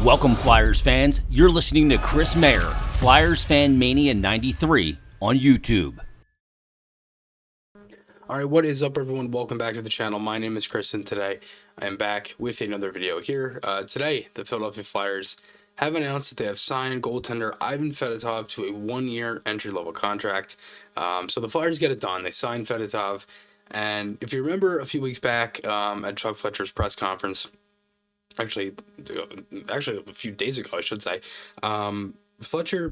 Welcome, Flyers fans. You're listening to Chris Mayer, Flyers Fan Mania 93 on YouTube. All right, what is up, everyone? Welcome back to the channel. My name is Chris, and today I am back with another video here. Today, the Philadelphia Flyers have announced that they have signed goaltender Ivan Fedotov to a one-year entry-level contract. So the Flyers get it done. They signed Fedotov, and if you remember a few weeks back at Chuck Fletcher's press conference, actually a few days ago, I should say, Fletcher,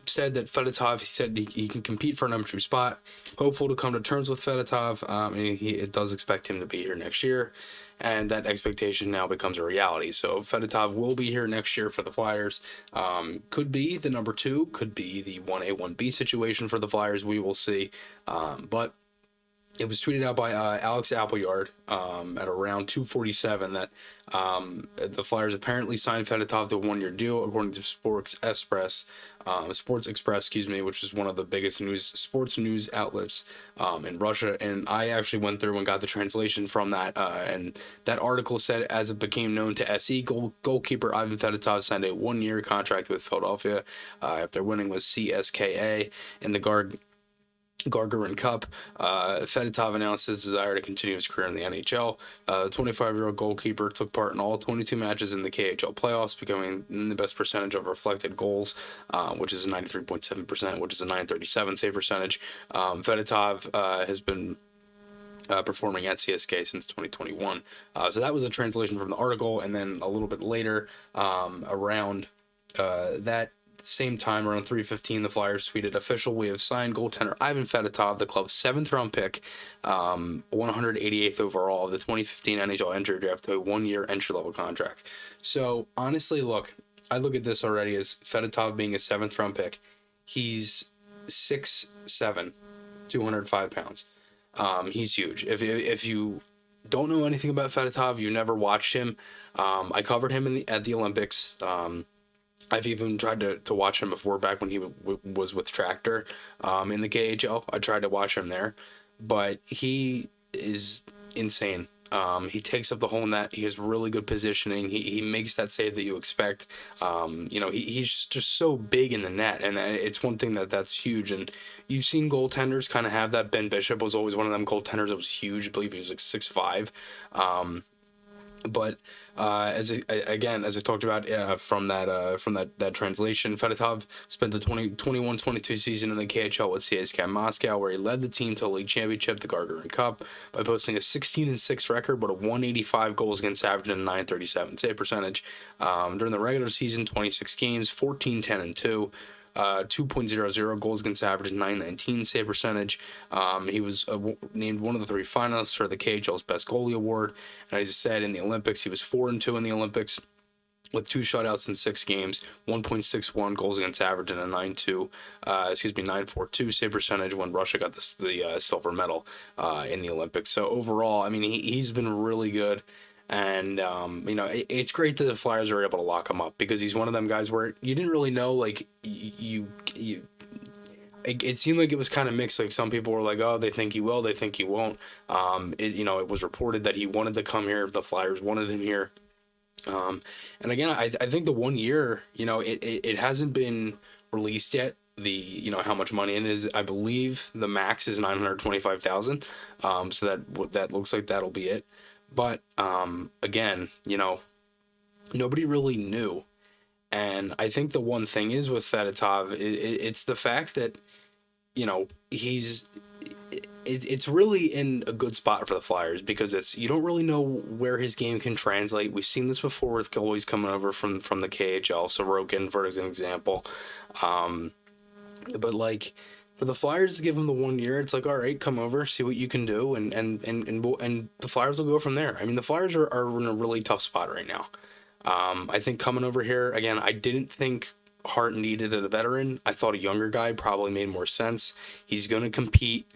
said that Fedotov, he said he can compete for a number 2 spot. Hopeful to come to terms with Fedotov. It does expect him to be here next year, and that expectation now becomes a reality. So Fedotov will be here next year for the Flyers. Could be the number 2, could be the 1A, 1B situation for the Flyers. We will see. But it was tweeted out by Alex Appleyard at around 2:47 that the Flyers apparently signed Fedotov to a 1-year deal, according to Sports Express, which is one of the biggest sports news outlets in Russia. And I actually went through and got the translation from that. And that article said, as it became known to SE, goalkeeper Ivan Fedotov signed a 1-year contract with Philadelphia after winning with CSKA in the Gagarin Cup. Fedotov announced his desire to continue his career in the NHL. The 25-year-old goalkeeper took part in all 22 matches in the KHL playoffs, becoming the best percentage of reflected goals, which is a 93.7%, which is a .937 save percentage. Fedotov has been performing at CSK since 2021. So that was a translation from the article, and then a little bit later, around that same time, around 3:15, the Flyers tweeted, "Official, we have signed goaltender Ivan Fedotov, the club's 7th round pick, 188th overall of the 2015 NHL entry draft, to a 1-year entry-level contract." So honestly, look, I look at this already as Fedotov being a 7th round pick. He's 6'7", 205 pounds. He's huge. If you don't know anything about Fedotov, you never watched him. I covered him at the Olympics. I've even tried to watch him before, back when he was with Tractor in the KHL. I tried to watch him there, but he is insane. He takes up the whole net. He has really good positioning. He makes that save that you expect. He's just so big in the net, and it's one thing that's huge. And you've seen goaltenders kind of have that. Ben Bishop was always one of them goaltenders that was huge. I believe he was like 6'5". But as I talked about from that translation, Fedotov spent the 2021-22 season in the KHL with CSKA Moscow, where he led the team to a league championship, the Gagarin Cup, by posting a 16-6 record, but a 185 goals against average and a .937 save percentage. During the regular season, 26 games, 14-10-2. 2.00 goals against average, 919 save percentage. He was named one of the 3 finalists for the KHL's Best Goalie Award. And as I said, in the Olympics, he was 4-2 in the Olympics with 2 shutouts in 6 games, 1.61 goals against average, and a 942 save percentage when Russia got the silver medal in the Olympics. So overall, I mean, he's been really good. And, it's great that the Flyers are able to lock him up, because he's one of them guys where you didn't really know, like, it seemed like it was kind of mixed. Like, some people were like, oh, they think he will, they think he won't. It was reported that he wanted to come here. The Flyers wanted him here. And again, I think the 1 year, it hasn't been released yet. How much money it is. I believe the max is $925,000. So that looks like that'll be it. But, again, nobody really knew. And I think the one thing is with Fedotov, it's the fact that, it's really in a good spot for the Flyers, because you don't really know where his game can translate. We've seen this before with goalies coming over from the KHL, Sorokin, for example. But, like, for the Flyers to give him the 1 year, it's like, all right, come over, see what you can do, and the Flyers will go from there. I mean, the Flyers are in a really tough spot right now. I think coming over here, again, I didn't think Hart needed a veteran. I thought a younger guy probably made more sense. He's going to compete.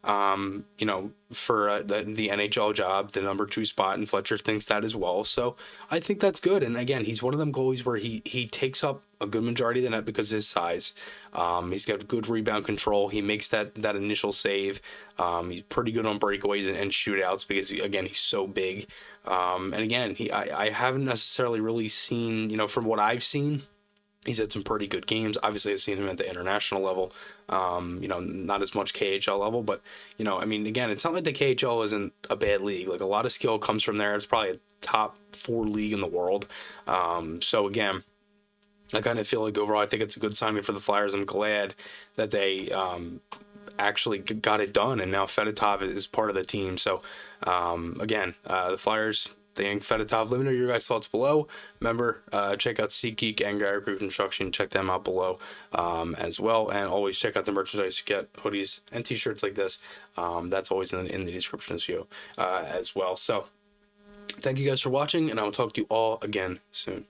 you know, for the NHL job, the number 2 spot, and Fletcher thinks that as well. So I think that's good. And again, he's one of them goalies where he takes up a good majority of the net because of his size. He's got good rebound control. He makes that initial save. He's pretty good on breakaways and shootouts because, again, he's so big. And again, I haven't necessarily really seen, you know, from what I've seen, he's had some pretty good games. Obviously, I've seen him at the international level, you know, not as much KHL level, but, you know, I mean, again, it's not like the KHL isn't a bad league. Like, a lot of skill comes from there. It's probably a top 4 league in the world. So, again, I kind of feel like overall, I think it's a good signing for the Flyers. I'm glad that they actually got it done, and now Fedotov is part of the team. So, again, the Flyers, they think Fedotov. Let me know your guys' thoughts below. Remember, check out SeatGeek and Gary Crew Construction. Check them out below as well. And always check out the merchandise. Get hoodies and t-shirts like this. That's always in the description as well. So, thank you guys for watching, and I will talk to you all again soon.